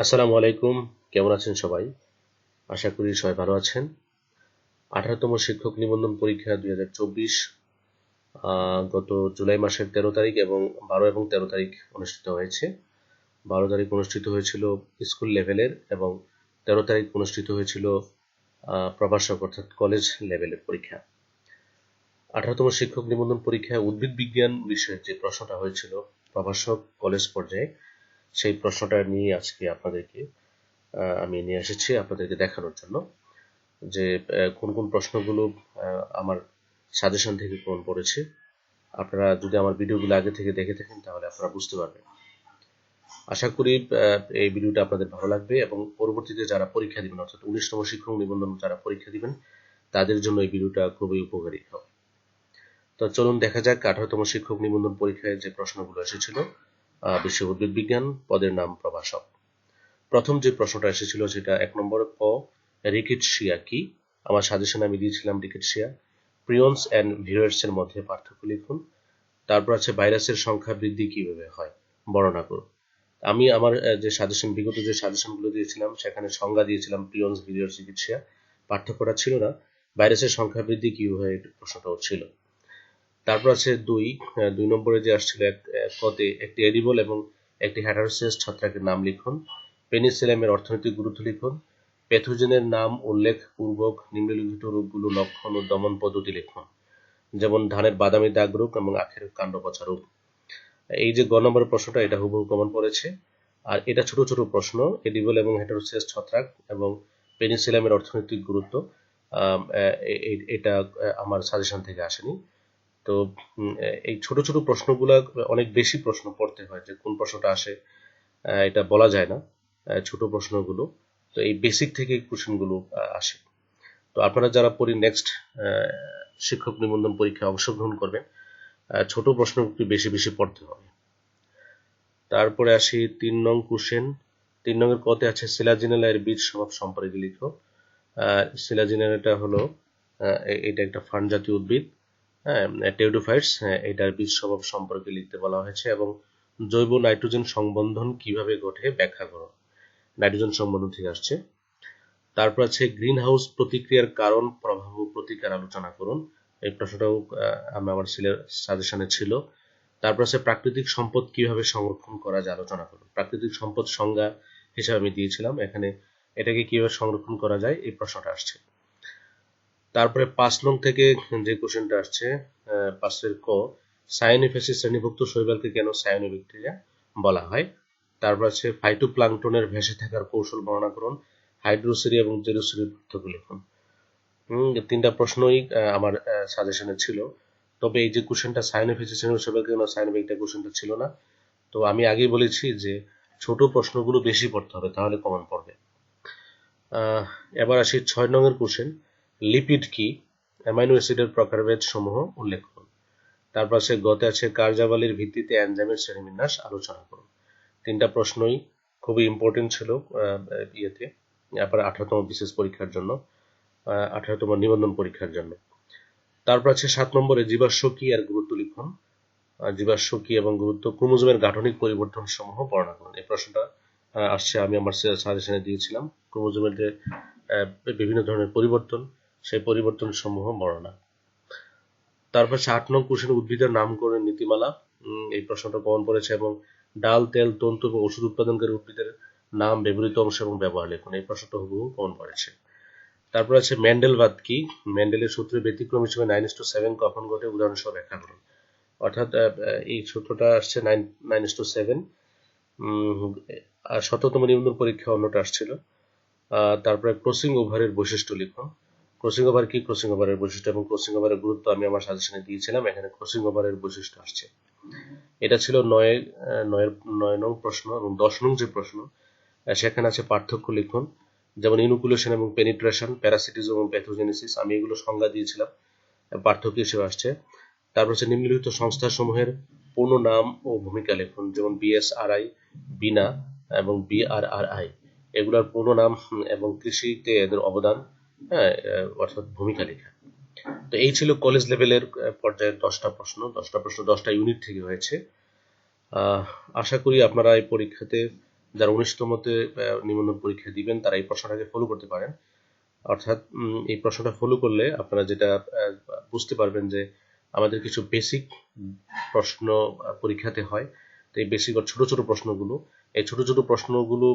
আসসালামু আলাইকুম। কেমন আছেন সবাই? আশা করি সবাই ভালো আছেন। 18তম শিক্ষক নিবন্ধন পরীক্ষা 2024 গত জুলাই মাসের 13 তারিখ এবং 12 এবং 13 তারিখ অনুষ্ঠিত হয়েছে। 12 তারিখ অনুষ্ঠিত হয়েছিল স্কুল লেভেলের এবং 13 তারিখ অনুষ্ঠিত হয়েছিল প্রভাষক অর্থাৎ কলেজ লেভেলের পরীক্ষা। 18তম শিক্ষক নিবন্ধন পরীক্ষায় উদ্ভিদ বিজ্ঞান বিষয়ে যে প্রশ্নটা হয়েছিল প্রভাষক কলেজ পর্যায়ে, সেই প্রশ্নটা নিয়ে আজকে আমি নিয়ে এসেছি আপনাদেরকে দেখানোর জন্য যে কোন কোন প্রশ্নগুলো আমার সাজেশন থেকে কমন পড়েছে। আপনারা যদি আমার ভিডিওগুলো আগে থেকে দেখে থাকেন তাহলে আপনারা বুঝতে পারবেন। আশা করি এই ভিডিওটা আপনাদের ভালো লাগবে এবং পরবর্তীতে যারা পরীক্ষা দিবেন অর্থাৎ 19তম শিক্ষক নিবন্ধন যারা পরীক্ষা দিবেন তাদের জন্য এই ভিডিওটা খুবই উপকারী হবে। তো চলুন দেখা যাক 18তম শিক্ষক নিবন্ধন পরীক্ষায় যে প্রশ্নগুলো এসেছিল। বিষয় উদ্ভিদ বিজ্ঞান, পদের নাম প্রভাষক। প্রথম যে প্রশ্নটা এসেছিল সেটা 1 নম্বর ক, রিকেটশিয়া কি? আমার সাজেশন আমি দিয়েছিলাম রিকেটশিয়া। প্রিয়ন্স অ্যান্ড ভিরয়েডস এর মধ্যে পার্থক্য লিখুন। তারপর আছে ভাইরাসের সংখ্যা বৃদ্ধি কিভাবে হয়, বর্ণনা করুন। আমি আমার যে সাজেশন বিগত যে সাজেশনগুলো দিয়েছিলাম সেখানে সংজ্ঞা দিয়েছিলাম প্রিয়ন্স, ভিরয়েডস, রিকেটশিয়া। পার্থক্যটা ছিল না, ভাইরাসের সংখ্যা বৃদ্ধি কিভাবে হয় প্রশ্নটাও ছিল। তারপর আছে দুই নম্বরে যে আসছিল কতে একটি এডিবল এবং একটি হেটারোসিয়াস ছত্রাকের নাম লিখুন। পেনিসিলিয়ামের অর্থনৈতিক গুরুত্ব লিখুন। প্যাথোজেনের নাম উল্লেখ পূর্বক নিম্নলিখিত রোগগুলো লক্ষণ ও দমন পদ্ধতি লিখুন। যেমন ধানের বাদামি দাগ রোগ এবং আখের কাণ্ড পচা রোগ। এই যে গ নম্বরের প্রশ্নটা এটা হুবহু কমন পড়েছে। আর এটা ছোট ছোট প্রশ্ন, এডিবল এবং হেটারোসিয়াস ছত্রাক এবং পেনিসিলিয়ামের অর্থনৈতিক গুরুত্ব, এটা আমার সাজেশন থেকে আসেনি। তো এই ছোট ছোট প্রশ্নগুলো অনেক বেশি প্রশ্ন পড়তে হয়, যে কোন প্রশ্নটা আসে এটা বলা যায় না, ছোট প্রশ্নগুলো। তো এই বেসিক থেকে কোশ্চেনগুলো আসে। তো আপনারা যারা নেক্সট শিক্ষক নিবন্ধন পরীক্ষায় অংশগ্রহণ করবেন, ছোট প্রশ্ন একটু বেশি বেশি পড়তে হবে। তারপরে আসি 3 নং কোশ্চেন। 3 নংয়ের কতে আছে সিলাজিনেলা এর বীজ স্বভাব সম্পর্কে লিখো। সিলাজিনেলাটা হলো এটা একটা ফার্ন জাতীয় উদ্ভিদ, হ্যাঁ, টেউডোফাইটস, এটার বীজ স্বভাব সম্পর্কে লিখতে বলা হয়েছে এবং জৈব নাইট্রোজেন সংবন্ধন কিভাবে ঘটে ব্যাখ্যা করো। নাইট্রোজেন সংবন্ধন থেকে আসছে। তারপর আছে গ্রিন হাউস প্রতিক্রিয়ার কারণ, প্রভাব ও প্রতিকার আলোচনা করুন। এই প্রশ্নটাও আমার সাজেশনে ছিল। তারপর আছে প্রাকৃতিক সম্পদ কিভাবে সংরক্ষণ করা যায় আলোচনা করুন। প্রাকৃতিক সম্পদ সংজ্ঞা হিসাবে আমি দিয়েছিলাম, এখানে এটাকে কিভাবে সংরক্ষণ করা যায় এই প্রশ্নটা আসছে। তারপরে 5 নং থেকে যে কোশ্চেনটা আসছে 5 ক, সায়ানোফেসি শ্রেণীভুক্ত শৈবালকে কেন সায়ানোব্যাকটেরিয়া বলা হয়। তারপর আছে ফাইটোপ্লাঙ্কটনের ভেসে থাকার কৌশল বর্ণনা করুন। হাইড্রোসেরি এবং জেরোসেরির পার্থক্য লিখুন। তিনটা প্রশ্নই আমার সাজেশনে ছিল। তবে এই যে কোশ্চেনটা সায়ানোফেসি শ্রেণীভুক্ত শৈবালকে কেন সায়ানোব্যাকটেরিয়া, কোশ্চেনটা ছিল না। তো আমি আগেই বলেছি যে ছোট প্রশ্নগুলো বেশি পড়তে হবে, তাহলে কমন পড়বে। এবার আসি 6 নং এর কোশ্চেন, লিপিড কি? অ্যামাইনো অ্যাসিডের প্রকারভেদ সমূহ উল্লেখ করুন। তারপর আছে গতে আছে কার্যাবলীর ভিত্তিতে এনজাইমের শ্রেণীবিন্যাস আলোচনা করুন। তিনটা প্রশ্নই খুবই ইম্পর্টেন্ট ছিল ইয়েতে, আপনার 18তম বিশেষ পরীক্ষার জন্য, 18তম নিবন্ধন পরীক্ষার জন্য। তারপর আছে 7 নম্বরে জীবাশ্ম কি এর গুরুত্ব লিখুন। জীবাশ্ম কি এবং গুরুত্ব, ক্রোমোজোমের গাঠনিক পরিবর্তন সমূহ বর্ণনা করুন। এই প্রশ্নটা আসছে, আমি আমার সাজেশনে দিয়েছিলাম ক্রোমোজোমের যে বিভিন্ন ধরনের পরিবর্তন, সেই পরিবর্তন সমূহ বর্ণনা। তারপর 8 নং কোশ্চেন, উদ্ভিদের নামকরণের নীতিমালা। এই প্রশ্নটা কমন পড়েছে এবং ডাল, তেল, তন্তু এবং ওষুধ উৎপাদনকারী উদ্ভিদের নাম, ব্যবহৃত অংশ এবং ব্যবহার লিখুন। এই প্রশ্নটা হুবহু কমন পড়েছে। তারপর আছে মেন্ডেলবাদ কি? মেন্ডেলের সূত্রের ব্যতিক্রম হিসেবে 9:7 কখন ঘটে, উদাহরণসহ ব্যাখ্যা করুন। অর্থাৎ এই সূত্রটা আসছে 9:7। আর 17তম নিবন্ধন পরীক্ষা অন্যটা আসছিল। তারপরে ক্রসিং ওভারের বৈশিষ্ট্য লিখুন। ক্রসিং ওভার কি, ক্রসিং ওভারের বৈশিষ্ট্য এবং ক্রসিং ওভারের গুরুত্ব আমি আমার সাজেশনে দিয়েছিলাম, এখানে ক্রসিং ওভারের বৈশিষ্ট্য আসছে। এটা ছিল 9 নং প্রশ্ন। এবং 10 নং যে প্রশ্ন সেখানে আছে পার্থক্য লিখুন। যেমন ইনোকুলেশন এবং পেনিট্রেশন, প্যারাসিটিজম এবং প্যাথোজেনেসিস, আমি এগুলো সংজ্ঞা দিয়েছিলাম, পার্থক্য হিসেবে আসছে। তারপর হচ্ছে নিম্নলিখিত সংস্থাসমূহের পূর্ণ নাম ও ভূমিকা লিখুন। যেমন বিএসআরআই, বিনা এবং বিআরআরআই, এগুলোর পূর্ণ নাম এবং কৃষিতে এদের অবদান, হ্যাঁ, অর্থাৎ ভূমিকা লেখা। তো এই ছিল কলেজ লেভেলের পর্যায়ের 10টা প্রশ্ন। 10টা ইউনিট থেকে হয়েছে। আশা করি আপনারা এই পরীক্ষাতে যারা 19তমতে নিবন্ধন পরীক্ষা দিবেন তারা এই প্রশ্নটাকে ফলো করতে পারেন। অর্থাৎ এই প্রশ্নটা ফলো করলে আপনারা যেটা বুঝতে পারবেন যে আমাদের কিছু বেসিক প্রশ্ন পরীক্ষাতে হয়। তো এই বেসিক ছোট ছোট প্রশ্নগুলো, এই ছোট ছোট প্রশ্নগুলো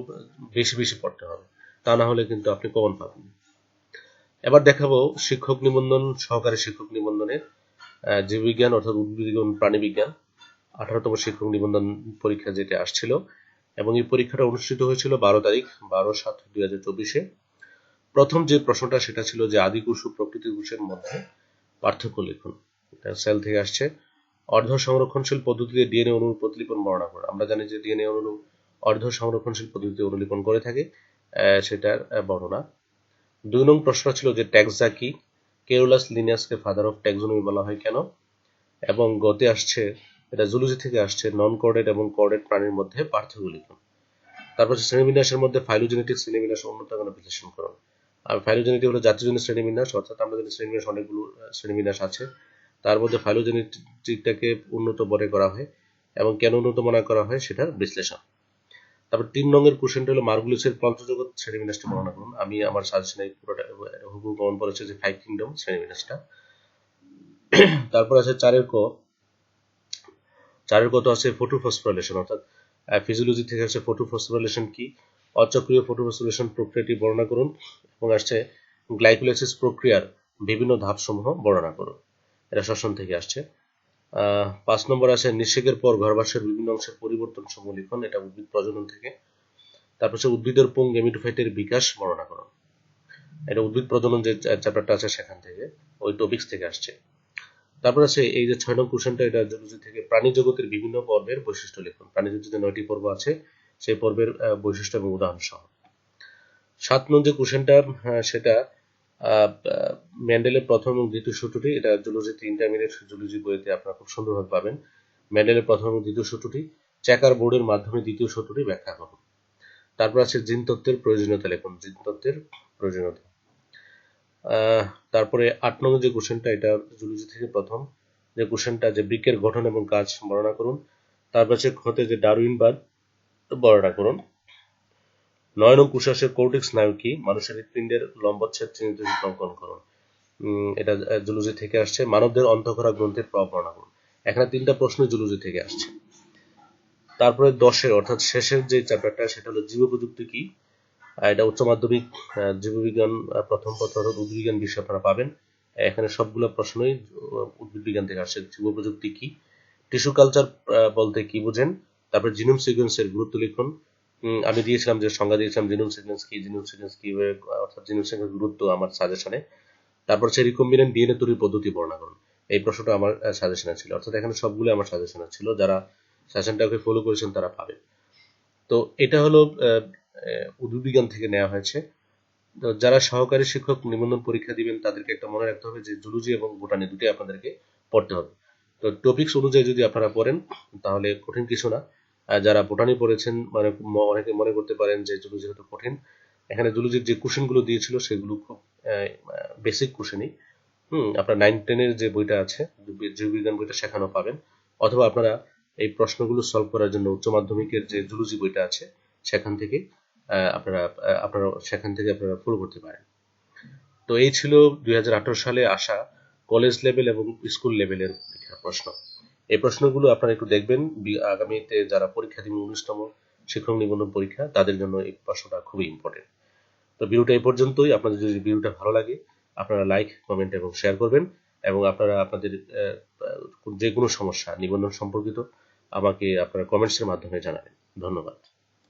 বেশি বেশি পড়তে হবে, তা না হলে কিন্তু আপনি কমন পাবেন। এবার দেখাবো শিক্ষক নিবন্ধন, সহকারী শিক্ষক নিবন্ধনের জীববিজ্ঞান অর্থাৎ উদ্ভিদ প্রাণী বিজ্ঞান 18তম শিক্ষক নিবন্ধন পরীক্ষা যেটা আসছিল, এবং এই পরীক্ষাটা অনুষ্ঠিত হয়েছিল 12 তারিখ 12/7/2024-এ। প্রথম যে প্রশ্নটা সেটা ছিল যে আদিকোষ ও প্রকৃতি কোষের মধ্যে পার্থক্য লিখুন। এটা সেল থেকে আসছে। অর্ধ সংরক্ষণশীল পদ্ধতিতে ডিএনএ অণুর প্রতিলিপন বর্ণনা করুন। আমরা জানি যে ডিএনএ অণু অর্ধ সংরক্ষণশীল পদ্ধতিতে অনুলিপন করে থাকে, সেটার বর্ণনা। 2 নং প্রশ্ন ছিল যে ট্যাক্সা কি, কেরোলাস লিনিয়াসকে ফাদার অফ ট্যাক্সোনমি বলা হয় কেন, এবং গতে আসছে, এটা জুলজি থেকে আসছে, নন কর্ডেট এবং কর্ডেট প্রাণীর মধ্যে পার্থক্য লিখুন। তারপর শ্রেণীবিন্যাসের মধ্যে ফাইলোজেনেটিক শ্রেণীবিন্যাস উন্নতকরণ বিশ্লেষণ করুন। আর ফাইলোজেনেটিক হলো জাতীয়জনিক শ্রেণীবিন্যাস, অর্থাৎ আমরা যদি শ্রেণীবিন্যাস অনেকগুলো শ্রেণীবিন্যাস আছে, তার মধ্যে ফাইলোজেনেটিকটাকে উন্নত বরে করা হয় এবং কেন উন্নত মনে করা হয় সেটার বিশ্লেষণ। তারপর 3 নংয়ের কোশ্চেনটা হলো মার্গুলিসের পঞ্চজগৎ শ্রেণীবিন্যাসটি বর্ণনা করুন। আমি আমার সাজেশনে পুরোটা হুবহু কমন পড়েছে যে 5 কিংডম শ্রেণীবিন্যাসটা। তারপর আছে 4 তো আছে ফটোফসফোরিলেশন, অর্থাৎ ফিজিওলজি থেকে আসছে ফটোফসফোরিলেশন কি, অচক্রীয় ফটোফসফোরিলেশন প্রক্রিয়াটি বর্ণনা করুন, এবং আসছে গ্লাইকোলাইসিস প্রক্রিয়ার বিভিন্ন ধাপসমূহ বর্ণনা করুন। এটা শ্বসন থেকে আসছে। 5 নম্বর আছে নিষেকের পর গর্ভাশয়ের বিভিন্ন অংশের পরিবর্তন সমূহ লিখুন। এটা উদ্ভিদ প্রজনন থেকে। তারপর হচ্ছে উদ্ভিদের পুং গেমিটোফাইটের বিকাশ বর্ণনা করুন। এটা উদ্ভিদ প্রজনন যে চ্যাপ্টারটা আছে সেখান থেকে, ওই টপিক্স থেকে আসছে। তারপর আছে এই যে 6 নং কোশ্চেনটা, এটা জুলজি থেকে, প্রাণী জগতের বিভিন্ন পর্বের বৈশিষ্ট্য লিখুন। প্রাণী জগতে যে 9টি পর্ব আছে সেই পর্বের বৈশিষ্ট্য এবং উদাহরণ সহ। 7 নং যে কোশ্চেনটা সেটা মেন্ডেলের প্রথম এবং দ্বিতীয় সূত্রটি, এটা জুলজিতে ইন্টারমিডিয়েট জুলজি বইতে আপনারা খুব সুন্দরভাবে পাবেন। মেন্ডেলের প্রথম এবং দ্বিতীয় সূত্রটি, চেকার বোর্ডের মাধ্যমে দ্বিতীয় সূত্রটি ব্যাখ্যা করুন। তারপর আছে জিনতত্ত্বের প্রয়োজনীয়তা লিখুন, জিনতত্ত্বের প্রয়োজনীয়তা। তারপরে 8 নং যে কোশ্চেনটা, এটা জুলজি থেকে প্রথম যে কোশ্চেনটা, যে বৃক্কের গঠন এবং কাজ বর্ণনা করুন। তারপর আছে খতে যে ডারউইনবাদ বর্ণনা করুন। 9 নং কোশ্চেন আছে কর্টেক্স স্নায়ু কি, মানুষের হৃৎপিণ্ডের লম্বচ্ছেদ চিহ্নিত অঙ্কন করুন। এটা জুলজি থেকে আসছে। মানবদের অন্তঃক্ষরা গ্রন্থের প্রভাব বর্ণনা করুন। এখানে 3টা প্রশ্ন জুলজি থেকে আসছে। তারপরে 10 অর্থাৎ শেষের যে চ্যাপ্টারটা সেটা হলো জীব প্রযুক্তি কি। এটা উচ্চ মাধ্যমিক জীববিজ্ঞান প্রথম পত্র অর্থাৎ উদ্ভিদবিজ্ঞান বিষয় আপনারা পাবেন। এখানে সবগুলো প্রশ্নই উদ্ভিদ বিজ্ঞান থেকে আসছে। জীব প্রযুক্তি কি, টিস্যু কালচার বলতে কি বুঝেন, তারপর জিনোম সিকোয়েন্সের গুরুত্ব লিখুন। আমি দিয়েছিলাম যে সংজ্ঞা দিয়েছিলাম জিনোম সিকোয়েন্স কি, অর্থাৎ জিনোম সিকোয়েন্সের গুরুত্ব আমার সাজেশনে। তারপর হচ্ছে রিকম্বিনেন্ট ডিএনএ তৈরির পদ্ধতি বর্ণনা করুন। এই প্রশ্নটা আমার সাজেশনে ছিল, অর্থাৎ এখানে সবগুলো আমার সাজেশনে ছিল। যারা সাজেশনটাকে ফলো করেছেন তারা পাবে। তো এটা হলো উদ্ভিদবিজ্ঞান থেকে নেওয়া হয়েছে। তো যারা সহকারী শিক্ষক নিবন্ধন পরীক্ষা দিবেন তাদেরকে একটা মনে রাখতে হবে যে জুলজি এবং বোটানি দুটোই আপনাদেরকে পড়তে হবে। তো টপিকস অনুযায়ী যদি আপনারা পড়েন তাহলে কঠিন কিছু না। যারা বোটানি পড়েছেন মানে অনেকে মনে করতে পারেন যে জুলজি হয়তো কঠিন। এখানে জুলজির যে কোশ্চেনগুলো দিয়েছিল সেগুলো খুব বেসিক কোশ্চেনই। আপনার 9-10-এর যে বইটা আছে, জীববিজ্ঞান বইটা সেখানেও পাবেন, অথবা আপনারা এই প্রশ্নগুলো সলভ করার জন্য উচ্চ মাধ্যমিকের যে জুলজি বইটা আছে সেখান থেকে আপনারা ফলো করতে পারেন। তো এই ছিল 2018 সালে আসা কলেজ লেভেল এবং স্কুল লেভেলের প্রশ্ন। এই প্রশ্নগুলো আপনারা একটু দেখবেন, আগামীতে যারা পরীক্ষা দিবেন 19তম শিক্ষক নিবন্ধন পরীক্ষা তাদের জন্য এই প্রশ্নটা খুবই ইম্পর্টেন্ট। তো ভিডিওটা এই পর্যন্তই। আপনাদের যদি ভিডিওটা ভালো লাগে আপনারা লাইক, কমেন্ট এবং শেয়ার করবেন, এবং আপনারা আপনাদের যে কোনো সমস্যা নিবন্ধন সম্পর্কিত আমাকে আপনারা কমেন্টসের মাধ্যমে জানাবেন। ধন্যবাদ।